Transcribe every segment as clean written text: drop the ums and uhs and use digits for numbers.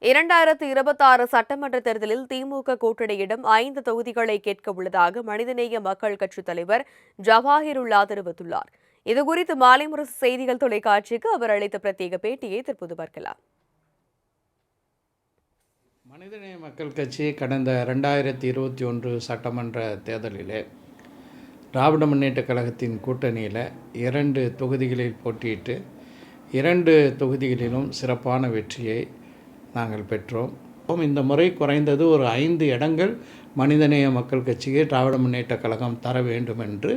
2026 சட்டமன்ற தேர்தலில் திமுக கூட்டணியிடம் 5 தொகுதிகளை கேட்க உள்ளதாக மனிதநேய மக்கள் கட்சித் தலைவர் ஜவாஹிருல்லா தெரிவித்துள்ளார். இதுகுறித்து மாலை முரசு செய்திகள் தொலைக்காட்சிக்கு அவர் அளித்த பிரத்யேக பேட்டியை தற்போது பார்க்கலாம். மனிதநேய மக்கள் கட்சி கடந்த 2021 சட்டமன்ற தேர்தலிலே திராவிட முன்னேற்றக் கழகத்தின் கூட்டணியில் 2 தொகுதிகளில் போட்டியிட்டு 2 தொகுதிகளிலும் சிறப்பான வெற்றியை நாங்கள் பெற்றோம். இந்த முறை குறைந்தது ஒரு 5 இடங்கள் மனிதநேய மக்கள் கட்சிக்கு திராவிட முன்னேற்றக் கழகம் தர வேண்டும் என்று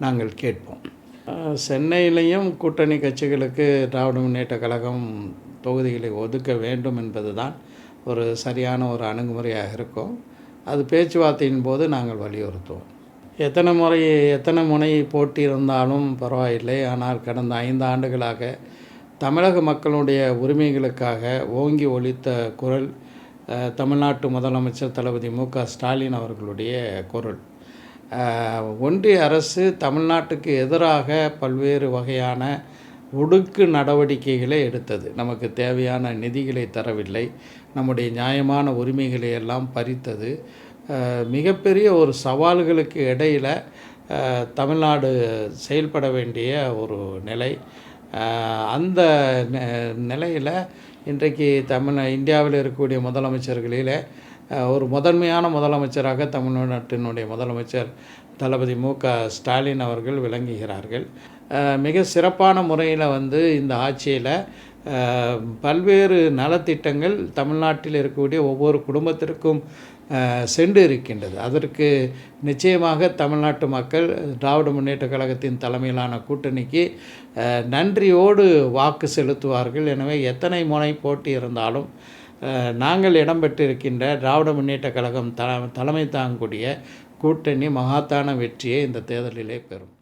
நாங்கள் கேட்போம். சென்னையிலையும் கூட்டணி கட்சிகளுக்கு திராவிட முன்னேற்றக் கழகம் தொகுதிகளை ஒதுக்க வேண்டும் என்பது தான் ஒரு சரியான ஒரு அணுகுமுறையாக இருக்கும். அது பேச்சுவார்த்தையின் போது நாங்கள் வலியுறுத்துவோம். எத்தனை முனை போட்டி இருந்தாலும் பரவாயில்லை. ஆனால் கடந்த 5 ஆண்டுகளாக தமிழக மக்களுடைய உரிமைகளுக்காக ஓங்கி ஒலித்த குரல் தமிழ்நாட்டு முதலமைச்சர் தளபதி மு.க. ஸ்டாலின் அவர்களுடைய குரல். ஒன்றிய அரசு தமிழ்நாட்டுக்கு எதிராக பல்வேறு வகையான ஒடுக்கு நடவடிக்கைகளை எடுத்தது. நமக்கு தேவையான நிதிகளை தரவில்லை, நம்முடைய நியாயமான உரிமைகளை எல்லாம் பறித்தது. மிகப்பெரிய ஒரு சவால்களுக்கு இடையில் தமிழ்நாடு செயல்பட வேண்டிய ஒரு நிலை. அந்த நிலையில் இன்றைக்கு இந்தியாவில் இருக்கக்கூடிய முதலமைச்சர்களில் ஒரு முதன்மையான முதலமைச்சராக தமிழ்நாட்டினுடைய முதலமைச்சர் தளபதி மு.க. ஸ்டாலின் அவர்கள் விளங்குகிறார்கள். மிக சிறப்பான முறையில் இந்த ஆட்சியில் பல்வேறு நலத்திட்டங்கள் தமிழ்நாட்டில் இருக்கக்கூடிய ஒவ்வொரு குடும்பத்திற்கும் சென்று இருக்கின்றது. அதற்கு நிச்சயமாக தமிழ்நாட்டு மக்கள் திராவிட முன்னேற்றக் கழகத்தின் தலைமையிலான கூட்டணிக்கு நன்றியோடு வாக்கு செலுத்துவார்கள். எனவே எத்தனை முனை போட்டி இருந்தாலும் நாங்கள் இடம்பெற்றிருக்கின்ற திராவிட முன்னேற்றக் கழகம் தலைமை தாங்கக்கூடிய கூட்டணி மகத்தான வெற்றியை இந்த தேர்தலிலே பெறும்.